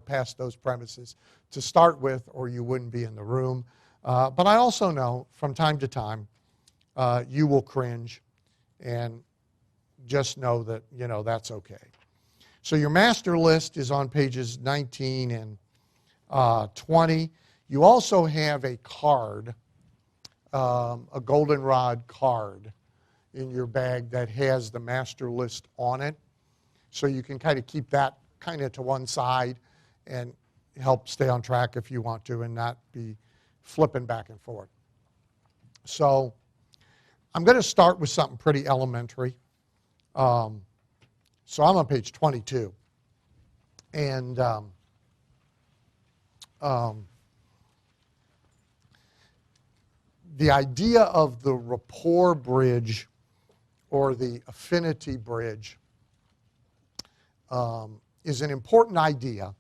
past those premises to start with, or you wouldn't be in the room. But I also know from time to time you will cringe, and just know that, that's okay. So your master list is on pages 19 and 20. You also have a card, a goldenrod card in your bag that has the master list on it. So you can kind of keep that kind of to one side and help stay on track if you want to and not be flipping back and forth. So I'm going to start with something pretty elementary. So I'm on page 22. And the idea of the rapport bridge or the affinity bridge is an important idea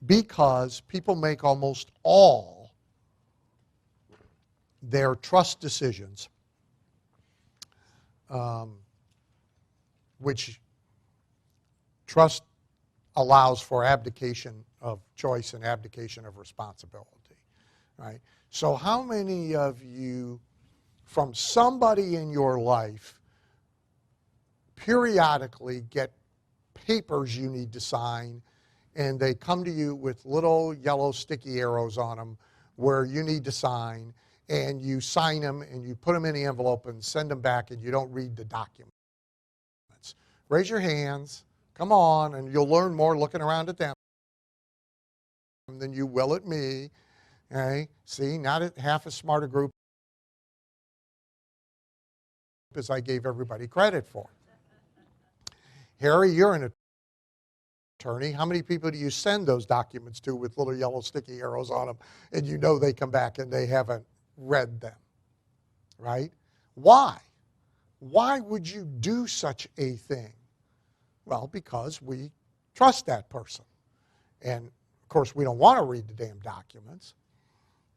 because people make almost all their trust decisions, which trust allows for abdication of choice and abdication of responsibility, right? So how many of you, from somebody in your life, periodically get papers you need to sign, and they come to you with little yellow sticky arrows on them where you need to sign, and you sign them, and you put them in the envelope and send them back, and you don't read the documents? Raise your hands. Come on, and you'll learn more looking around at them than you will at me. Okay? See, not half as smart a group as I gave everybody credit for. Harry, you're an attorney. How many people do you send those documents to with little yellow sticky arrows on them, and you know they come back and they haven't read them, right? Why? Why would you do such a thing? Well, because we trust that person. And, of course, we don't want to read the damn documents.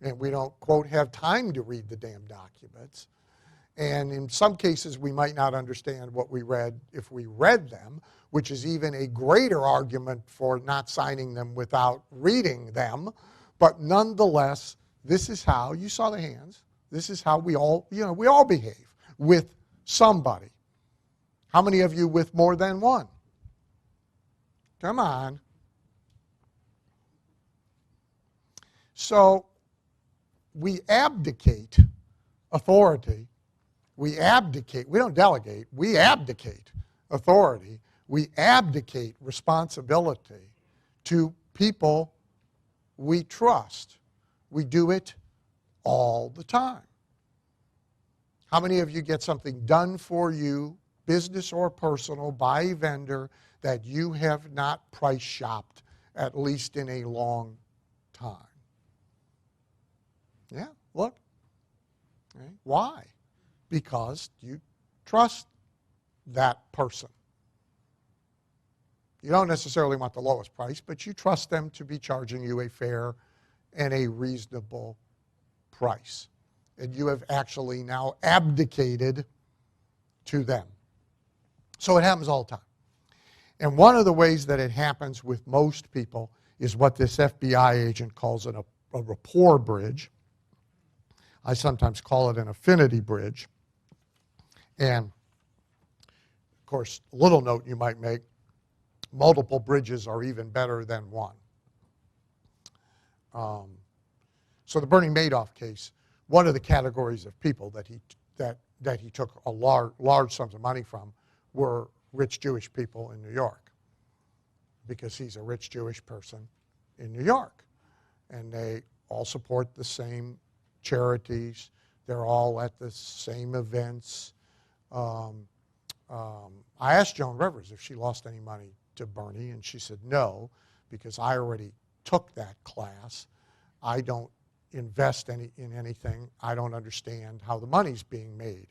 And we don't, quote, have time to read the damn documents. And in some cases, we might not understand what we read if we read them, which is even a greater argument for not signing them without reading them. But nonetheless, this is how, you saw the hands, this is how we all, we all behave with somebody. How many of you with more than one? Come on. So we abdicate authority. We abdicate. We don't delegate. We abdicate authority. We abdicate responsibility to people we trust. We do it all the time. How many of you get something done for you, business or personal, by a vendor that you have not price shopped, at least in a long time? Yeah, look. Okay. Why? Because you trust that person. You don't necessarily want the lowest price, but you trust them to be charging you a fair and a reasonable price. And you have actually now abdicated to them. So it happens all the time. And one of the ways that it happens with most people is what this FBI agent calls a rapport bridge. I sometimes call it an affinity bridge. And, of course, a little note you might make, multiple bridges are even better than one. So the Bernie Madoff case, one of the categories of people that he took a large sums of money from were rich Jewish people in New York, because he's a rich Jewish person in New York. And they all support the same charities. They're all at the same events. I asked Joan Rivers if she lost any money to Bernie, and she said no, because I already took that class. I don't invest in anything. I don't understand how the money's being made.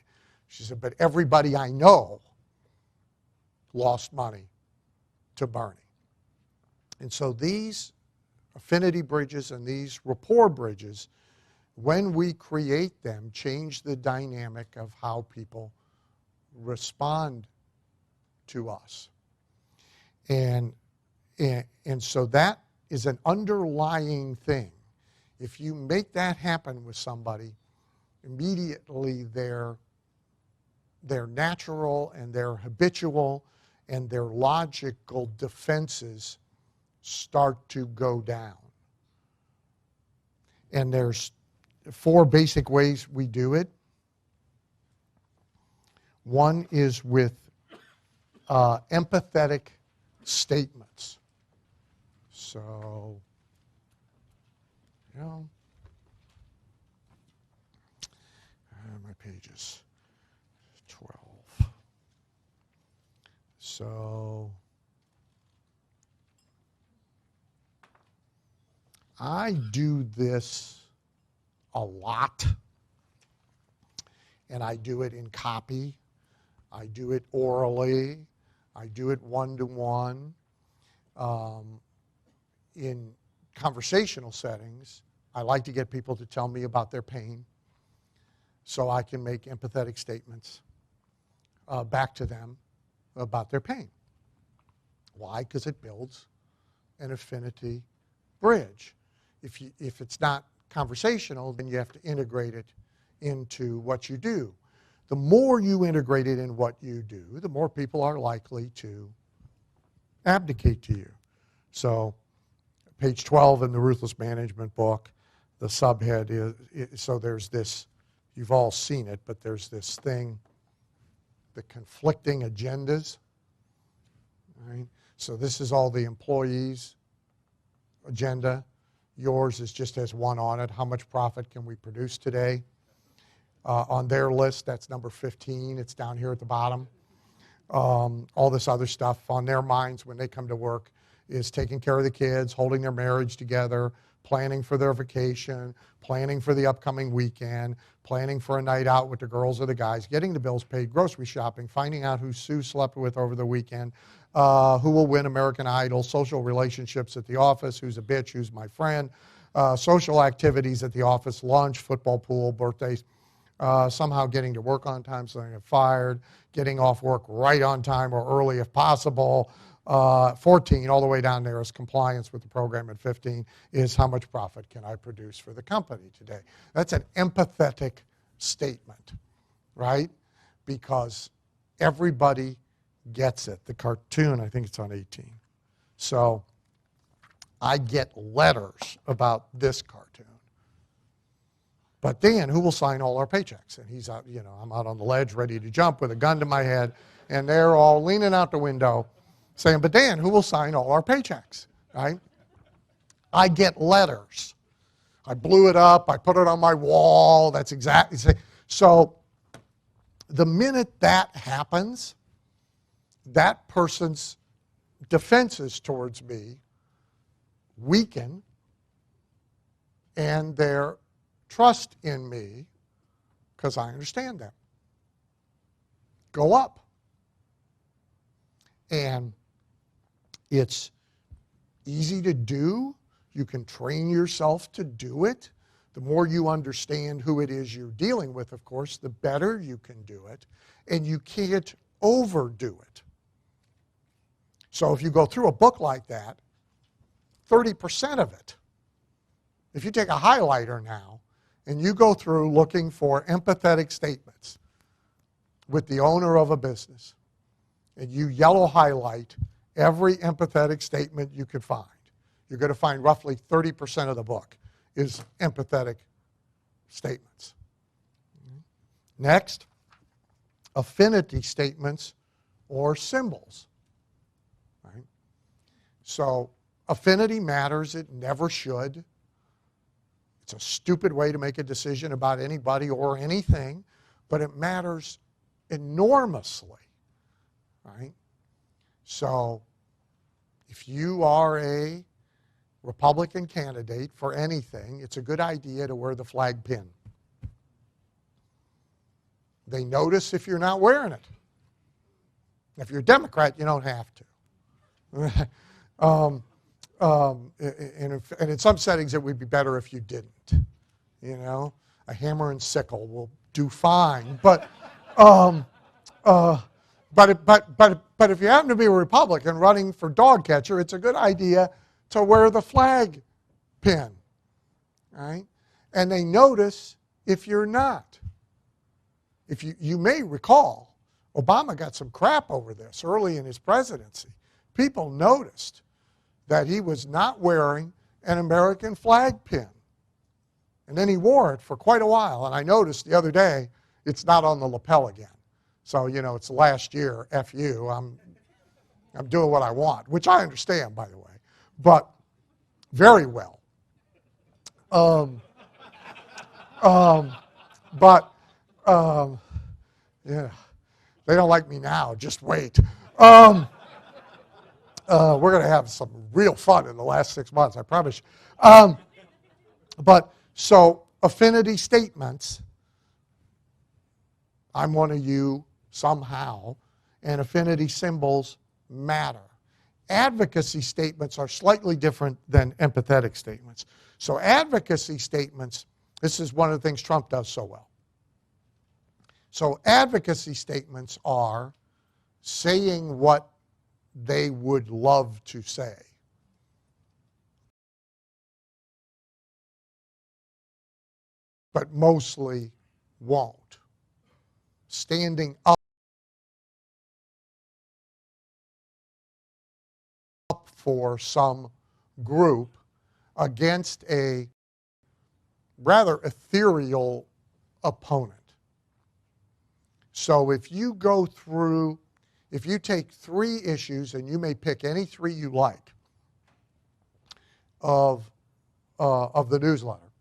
She said, but everybody I know lost money to Bernie. And so these affinity bridges and these rapport bridges, when we create them, change the dynamic of how people respond to us. And And so that is an underlying thing. If you make that happen with somebody, immediately their natural and their habitual and their logical defenses start to go down. And there's 4 basic ways we do it. One is with empathetic statements. So, my pages, 12. So, I do this a lot, and I do it in copy. I do it orally. I do it one-to-one. In conversational settings, I like to get people to tell me about their pain so I can make empathetic statements back to them about their pain. Why? Because it builds an affinity bridge. If it's not conversational, then you have to integrate it into what you do. The more you integrate it in what you do, the more people are likely to abdicate to you. So, page 12 in the Ruthless Management book, the subhead is, so there's this, you've all seen it, but there's this thing, the conflicting agendas, right? So this is all the employees' agenda. Yours is just has one on it. How much profit can we produce today? On their list, that's number 15. It's down here at the bottom. All this other stuff on their minds when they come to work is taking care of the kids, holding their marriage together, planning for their vacation, planning for the upcoming weekend, planning for a night out with the girls or the guys, getting the bills paid, grocery shopping, finding out who Sue slept with over the weekend, who will win American Idol, social relationships at the office, who's a bitch, who's my friend, social activities at the office, lunch, football, pool, birthdays, somehow getting to work on time so they don't get fired, getting off work right on time or early if possible. 14, all the way down there, is compliance with the program. At 15 is how much profit can I produce for the company today. That's an empathetic statement, right? Because everybody gets it. The cartoon, I think it's on 18. So I get letters about this cartoon. But Dan, who will sign all our paychecks? And he's out, I'm out on the ledge ready to jump with a gun to my head, and they're all leaning out the window saying, but Dan, who will sign all our paychecks, right? I get letters. I blew it up. I put it on my wall. That's exactly. So the minute that happens, that person's defenses towards me weaken, and their trust in me, because I understand them, go up. And it's easy to do. You can train yourself to do it. The more you understand who it is you're dealing with, of course, the better you can do it. And you can't overdo it. So if you go through a book like that, 30% of it, if you take a highlighter now and you go through looking for empathetic statements with the owner of a business, and you yellow highlight every empathetic statement you could find, you're going to find roughly 30% of the book is empathetic statements. Next, affinity statements or symbols. Right? So affinity matters. It never should. It's a stupid way to make a decision about anybody or anything, but it matters enormously. Right? So if you are a Republican candidate for anything, it's a good idea to wear the flag pin. They notice if you're not wearing it. If you're a Democrat, you don't have to. And in some settings, it would be better if you didn't. A hammer and sickle will do fine. But But if you happen to be a Republican running for dog catcher, it's a good idea to wear the flag pin, right? And they notice if you're not. If you may recall, Obama got some crap over this early in his presidency. People noticed that he was not wearing an American flag pin. And then he wore it for quite a while. And I noticed the other day, it's not on the lapel again. So, you know, it's last year, F you. I'm doing what I want, which I understand, by the way. But very well. Yeah, they don't like me now. Just wait. We're going to have some real fun in the last 6 months, I promise you. But so affinity statements, I'm one of you somehow, and affinity symbols matter. Advocacy statements are slightly different than empathetic statements. So advocacy statements, this is one of the things Trump does so well. So advocacy statements are saying what they would love to say. But mostly won't. Standing up for some group against a rather ethereal opponent. So if you go through, if you take 3 issues, and you may pick any 3 you like of the newsletter.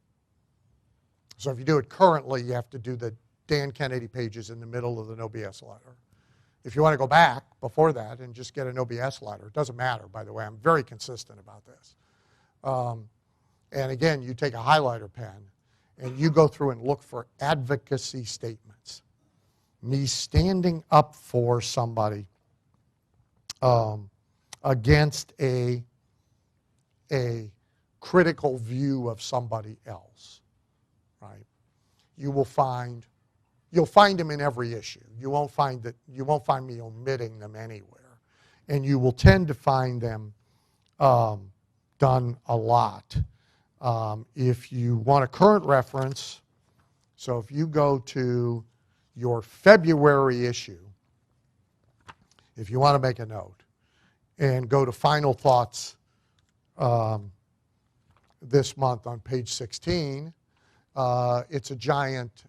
So if you do it currently, you have to do the Dan Kennedy pages in the middle of the No BS letter. If you want to go back before that and just get a No BS letter, it doesn't matter, by the way. I'm very consistent about this. And again, you take a highlighter pen and you go through and look for advocacy statements. Me standing up for somebody against a critical view of somebody else, right? You'll find them in every issue. You won't find me omitting them anywhere, and you will tend to find them done a lot. If you want a current reference, so if you go to your February issue, if you want to make a note, and go to Final Thoughts this month on page 16, it's a giant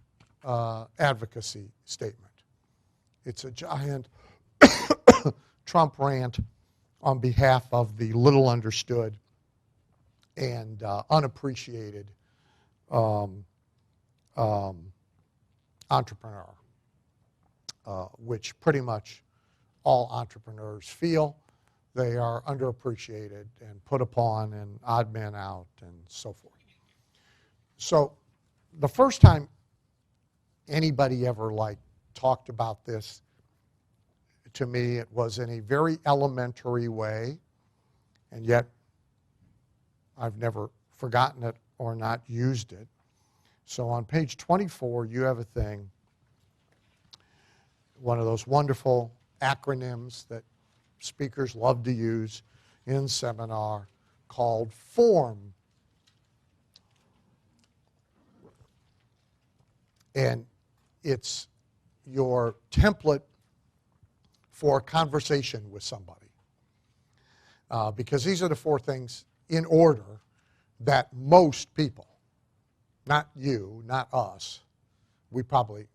advocacy statement. It's a giant Trump rant on behalf of the little understood and unappreciated entrepreneur, which pretty much all entrepreneurs feel. They are underappreciated and put upon and odd men out and so forth. So the first time anybody ever talked about this to me, it was in a very elementary way, and yet I've never forgotten it or not used it. So on page 24, you have a thing, one of those wonderful acronyms that speakers love to use in seminar called FORM. And it's your template for a conversation with somebody. Because these are the 4 things in order that most people, not you, not us,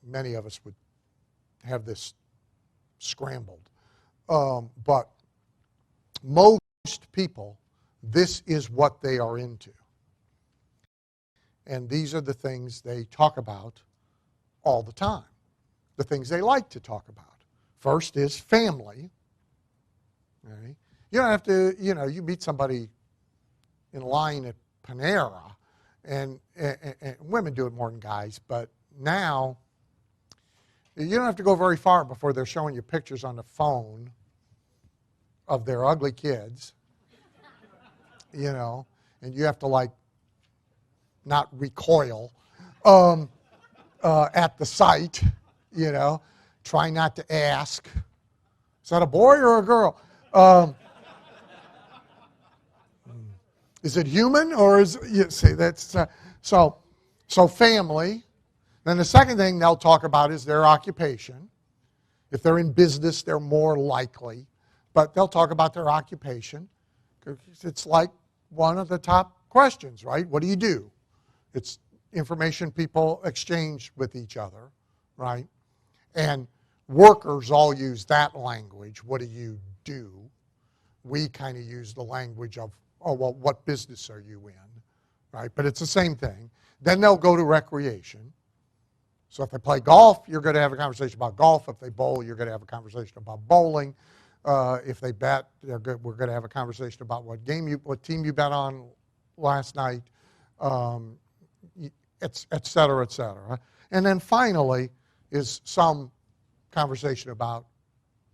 many of us would have this scrambled. But most people, this is what they are into. And these are the things they talk about all the time, the things they like to talk about. First is family. Right? You don't have to, you meet somebody in line at Panera, and women do it more than guys, but now you don't have to go very far before they're showing you pictures on the phone of their ugly kids, and you have to not recoil at the sight, try not to ask Is that a boy or a girl? Is it human or is you see that's so family. Then the second thing they'll talk about is their occupation. If they're in business, they're more likely, but they'll talk about their occupation. It's like one of the top questions, right? What do you do? It's information people exchange with each other, right? And workers all use that language. What do you do? We kind of use the language of, oh, well, what business are you in, right? But it's the same thing. Then they'll go to recreation. So if they play golf, you're going to have a conversation about golf. If they bowl, you're going to have a conversation about bowling. If they bet, we're going to have a conversation about what team you bet on last night, et cetera, et cetera. And then finally is some conversation about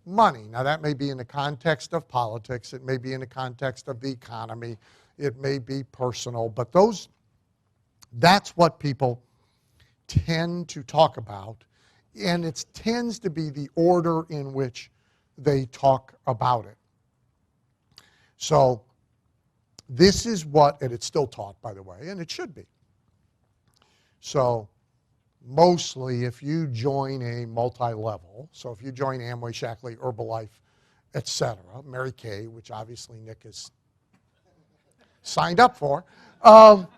money. Now that may be in the context of politics. It may be in the context of the economy. It may be personal. But that's what people tend to talk about. And it tends to be the order in which they talk about it. So this is what, and it's still taught, by the way, and it should be. So mostly if you join a multi-level, so if you join Amway, Shaklee, Herbalife, etc., Mary Kay, which obviously Nick has signed up for, got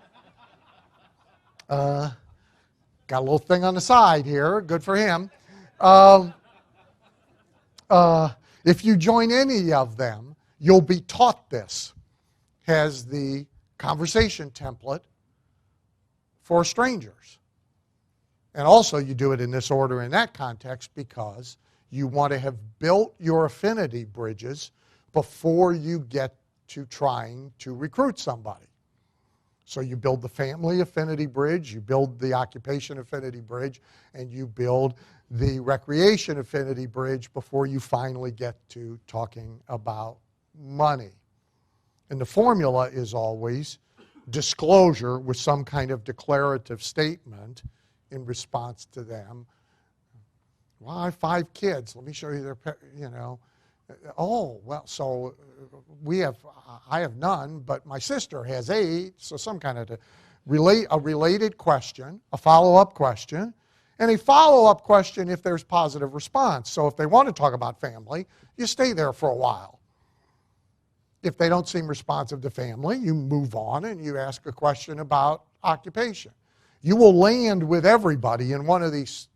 a little thing on the side here, good for him. If you join any of them, you'll be taught this as the conversation template for strangers. And also you do it in this order in that context because you want to have built your affinity bridges before you get to trying to recruit somebody. So you build the family affinity bridge, you build the occupation affinity bridge, and you build the recreation affinity bridge before you finally get to talking about money. And the formula is always disclosure with some kind of declarative statement in response to them. Well, I have 5 kids. Let me show you their, Oh, well, so I have none, but my sister has 8. So some kind of a related question, a follow-up question, and a follow-up question if there's positive response. So if they want to talk about family, you stay there for a while. If they don't seem responsive to family, you move on and you ask a question about occupation. You will land with everybody in one of these.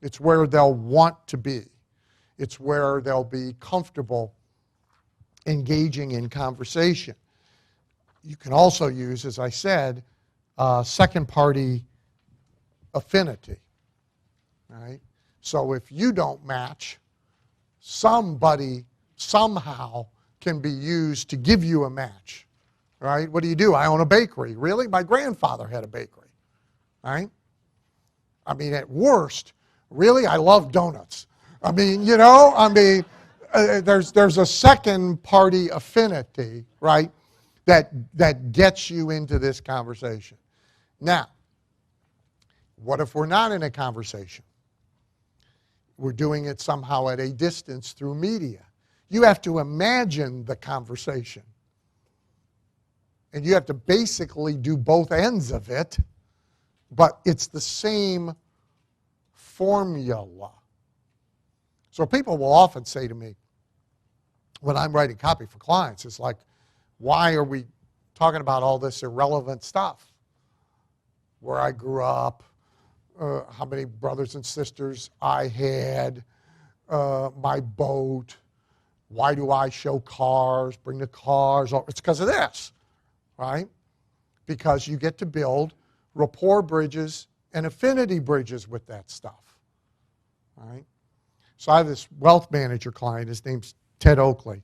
It's where they'll want to be. It's where they'll be comfortable engaging in conversation. You can also use, as I said, second-party affinity. Right? So if you don't match, somebody somehow can be used to give you a match. Right? What do? I own a bakery. Really? My grandfather had a bakery. Right? I mean, at worst, really, I love donuts. I mean, there's a second-party affinity, right, that gets you into this conversation. Now, what if we're not in a conversation? We're doing it somehow at a distance through media. You have to imagine the conversation. And you have to basically do both ends of it, but it's the same formula. So people will often say to me, when I'm writing copy for clients, it's like, why are we talking about all this irrelevant stuff? Where I grew up, how many brothers and sisters I had, my boat, why do I show cars, bring the cars? It's because of this, right? Because you get to build rapport bridges and affinity bridges with that stuff, right? So I have this wealth manager client. His name's Ted Oakley.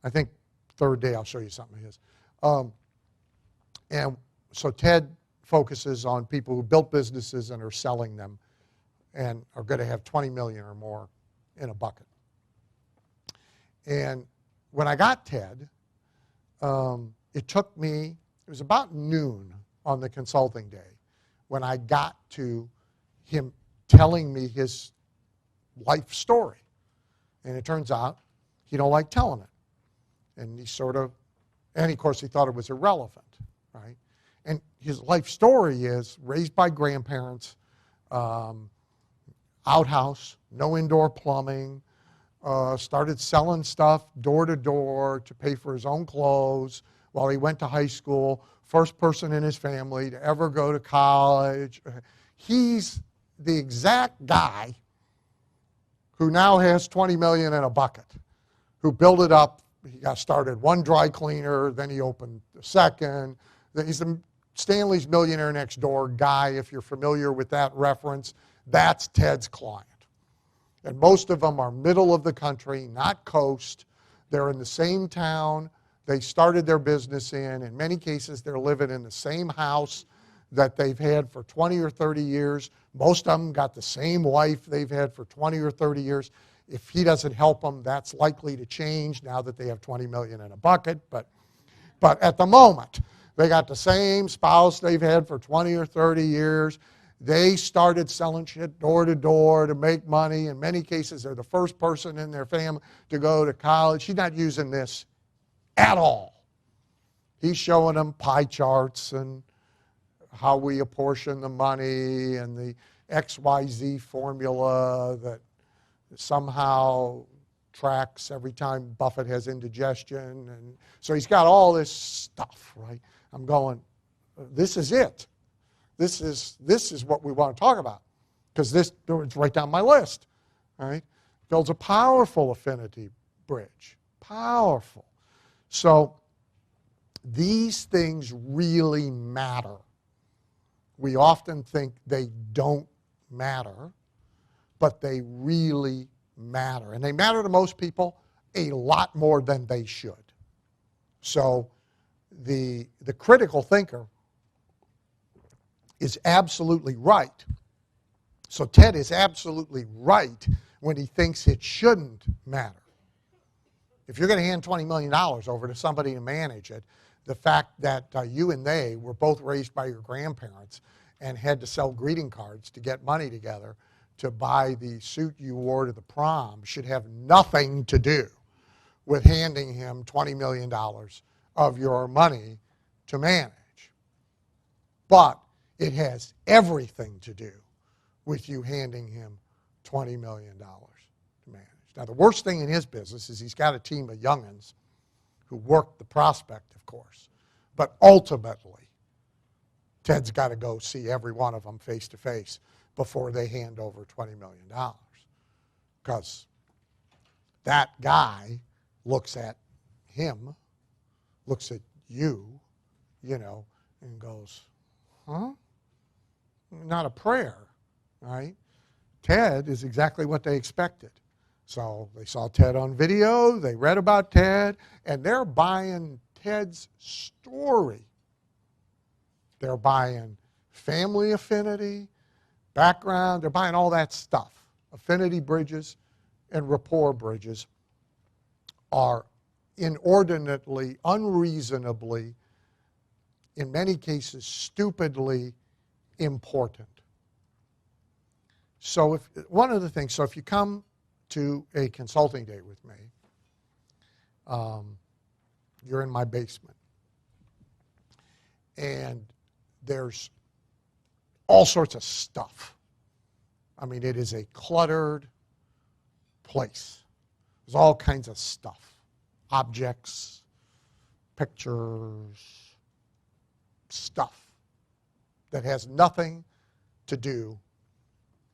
I think third day I'll show you something of his. And so Ted focuses on people who built businesses and are selling them and are going to have 20 million or more in a bucket. And when I got Ted, it was about noon on the consulting day when I got to him telling me his life story. And it turns out he don't like telling it. And of course he thought it was irrelevant, right? And his life story is raised by grandparents, outhouse, no indoor plumbing, started selling stuff door to door to pay for his own clothes while he went to high school, first person in his family to ever go to college. He's the exact guy who now has $20 million in a bucket, who built it up. He got started one dry cleaner, then he opened the second. He's the Stanley's Millionaire Next Door guy, if you're familiar with that reference. That's Ted's client. And most of them are middle of the country, not coast. They're in the same town they started their business in. In many cases, they're living in the same house that they've had for 20 or 30 years. Most of them got the same wife they've had for 20 or 30 years. If he doesn't help them, that's likely to change now that they have $20 million in a bucket. But at the moment, they got the same spouse they've had for 20 or 30 years. They started selling shit door to door to make money. In many cases, they're the first person in their family to go to college. He's not using this at all. He's showing them pie charts and how we apportion the money and the XYZ formula that somehow tracks every time Buffett has indigestion. And so he's got all this stuff, right? I'm going, this is it. This is what we want to talk about, because it's right down my list, right? Builds a powerful affinity bridge, powerful. So these things really matter. We often think they don't matter, but they really matter. And they matter to most people a lot more than they should. So the critical thinker is absolutely right. So Ted is absolutely right when he thinks it shouldn't matter. If you're going to hand $20 million over to somebody to manage it, the fact that you and they were both raised by your grandparents and had to sell greeting cards to get money together to buy the suit you wore to the prom should have nothing to do with handing him $20 million of your money to manage. But it has everything to do with you handing him $20 million to manage. Now, the worst thing in his business is he's got a team of young'uns who work the prospect, of course. But ultimately, Ted's got to go see every one of them face to face before they hand over $20 million. Because that guy looks at him, looks at you, and goes, huh? Not a prayer, right? Ted is exactly what they expected. So they saw Ted on video, they read about Ted, and they're buying Ted's story. They're buying family affinity, background, they're buying all that stuff. Affinity bridges and rapport bridges are inordinately, unreasonably, in many cases stupidly important. So if you come to a consulting date with me, you're in my basement, and there's all sorts of stuff. I mean, it is a cluttered place. There's all kinds of stuff, objects, pictures, stuff that has nothing to do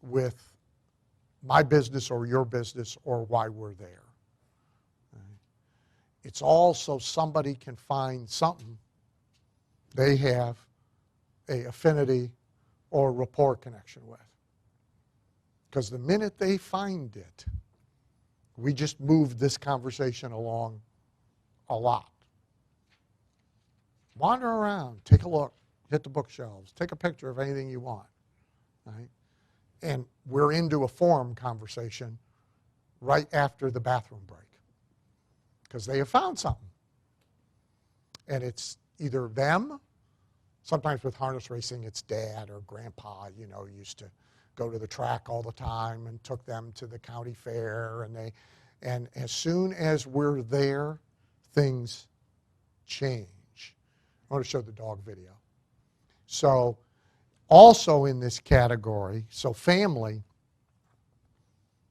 with my business or your business or why we're there. It's all so somebody can find something they have an affinity or rapport connection with. Because the minute they find it, we just moved this conversation along a lot. Wander around, take a look, hit the bookshelves, take a picture of anything you want, right? And we're into a forum conversation right after the bathroom break because they have found something. And it's either them, sometimes with harness racing, it's dad or grandpa, used to go to the track all the time and took them to the county fair, and And as soon as we're there, things change. I want to show the dog video. So also in this category, so family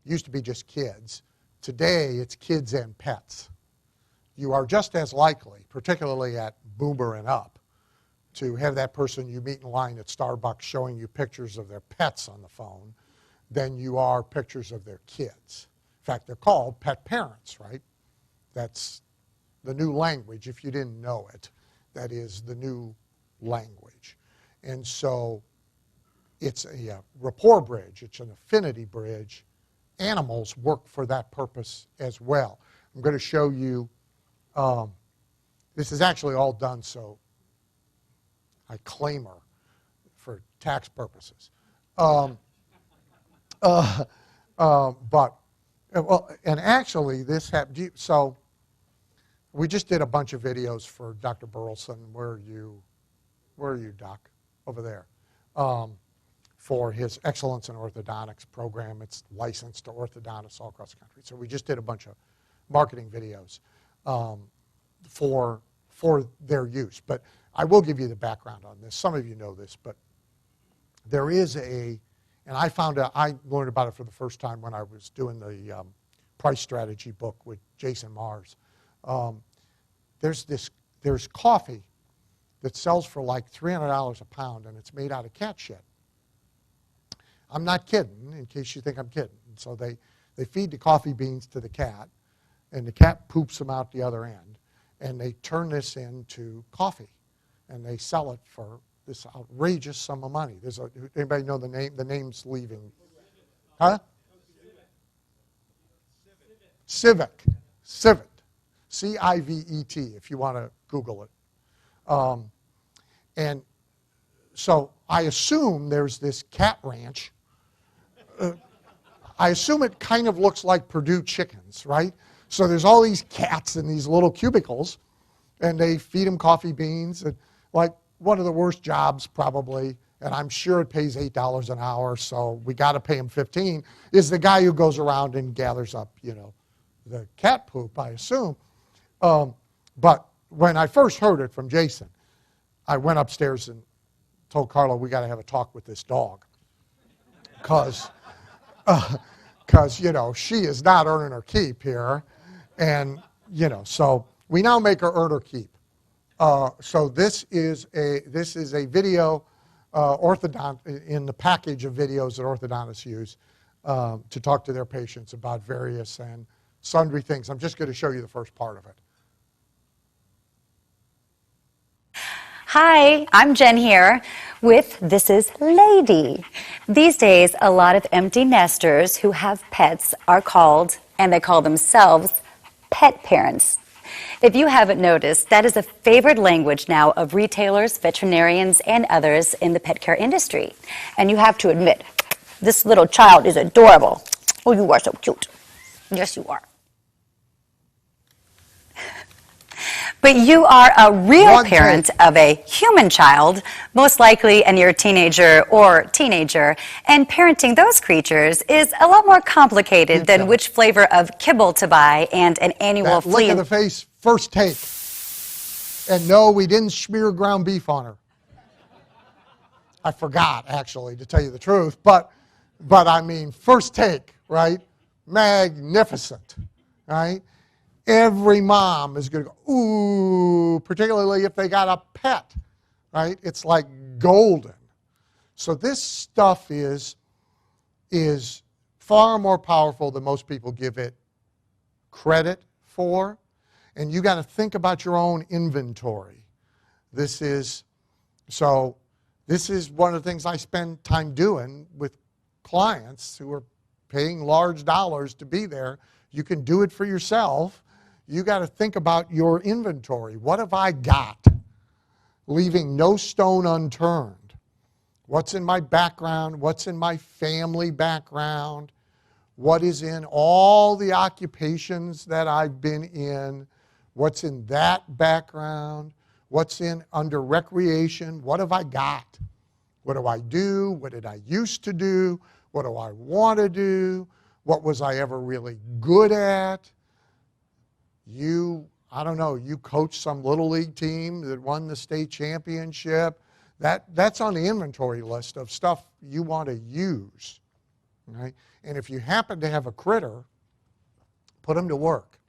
used to be just kids. Today, it's kids and pets. You are just as likely, particularly at Boomer and up, to have that person you meet in line at Starbucks showing you pictures of their pets on the phone than you are pictures of their kids. In fact, they're called pet parents, right? That's the new language, if you didn't know it. That is the new language. And so it's a rapport bridge. It's an affinity bridge. Animals work for that purpose as well. I'm going to show you, this is actually all done so I claim her for tax purposes. But, well, and actually this happened, so we just did a bunch of videos for Dr. Burleson. Where are you, Doc? Over there. For his Excellence in Orthodontics program. It's licensed to orthodontists all across the country. So we just did a bunch of marketing videos for their use. But I will give you the background on this. Some of you know this, but there is and I learned about it for the first time when I was doing the price strategy book with Jason Mars. There's coffee that sells for like $300 a pound, and it's made out of cat shit. I'm not kidding, in case you think I'm kidding. So they feed the coffee beans to the cat, and the cat poops them out the other end, and they turn this into coffee, and they sell it for this outrageous sum of money. Anybody know the name? The name's leaving. Huh? Civet. C-I-V-E-T, if you want to Google it. And so I assume there's this cat ranch. I assume it kind of looks like Purdue chickens, right? So there's all these cats in these little cubicles, and they feed them coffee beans, and like one of the worst jobs probably, and I'm sure it pays $8 an hour, so we got to pay him $15, is the guy who goes around and gathers up, the cat poop, I assume. But when I first heard it from Jason, I went upstairs and told Carla, we got to have a talk with this dog. Because, she is not earning her keep here. And, so we now make her earn her keep. So this is a video in the package of videos that orthodontists use to talk to their patients about various and sundry things. I'm just going to show you the first part of it. Hi, I'm Jen here with This Is Lady. These days, a lot of empty nesters who have pets are called, and they call themselves, pet parents. If you haven't noticed, that is a favored language now of retailers, veterinarians, and others in the pet care industry. And you have to admit, this little child is adorable. Oh, you are so cute. Yes, you are. But you are a real parent of a human child, most likely a near teenager or teenager, and parenting those creatures is a lot more complicated than which flavor of kibble to buy and an annual flea. Look at the face, first take. And no, we didn't smear ground beef on her. I forgot, actually, to tell you the truth, but I mean, first take, right? Magnificent, right? Every mom is going to go, ooh, particularly if they got a pet, right? It's like golden. So this stuff is far more powerful than most people give it credit for. And you got to think about your own inventory. This is one of the things I spend time doing with clients who are paying large dollars to be there. You can do it for yourself. You got to think about your inventory. What have I got? Leaving no stone unturned. What's in my background? What's in my family background? What is in all the occupations that I've been in? What's in that background? What's under recreation? What have I got? What do I do? What did I used to do? What do I want to do? What was I ever really good at? I don't know, you coached some little league team that won the state championship. That's on the inventory list of stuff you want to use. Right? And if you happen to have a critter, put them to work.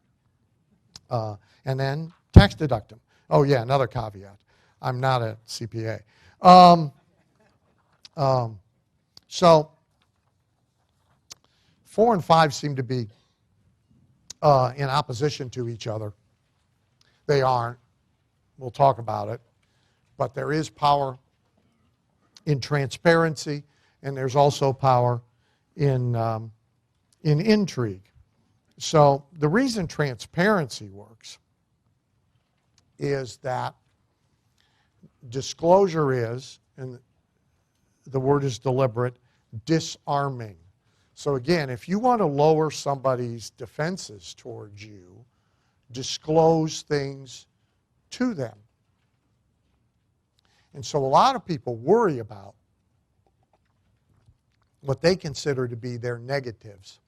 And then tax deduct them. Oh yeah, another caveat. I'm not a CPA. So 4 and 5 seem to be in opposition to each other. They aren't. We'll talk about it. But there is power in transparency, and there's also power in intrigue. So the reason transparency works is that disclosure is, and the word is deliberate, disarming. So again, if you want to lower somebody's defenses towards you, disclose things to them. And so a lot of people worry about what they consider to be their negatives.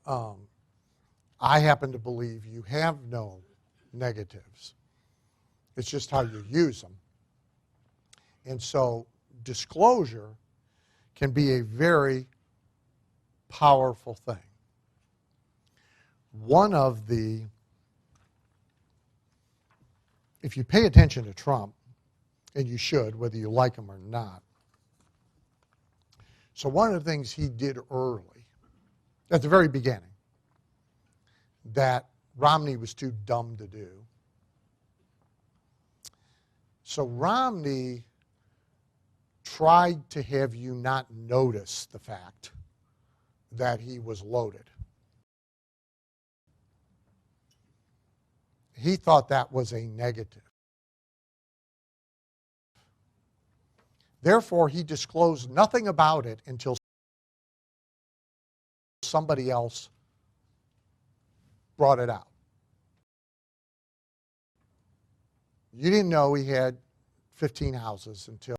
I happen to believe you have no negatives. It's just how you use them. And so disclosure can be a very powerful thing. If you pay attention to Trump, and you should, whether you like him or not, so one of the things he did early, at the very beginning, that Romney was too dumb to do. So Romney tried to have you not notice the fact that he was loaded. He thought that was a negative. Therefore, he disclosed nothing about it until somebody else brought it out. You didn't know he had 15 houses until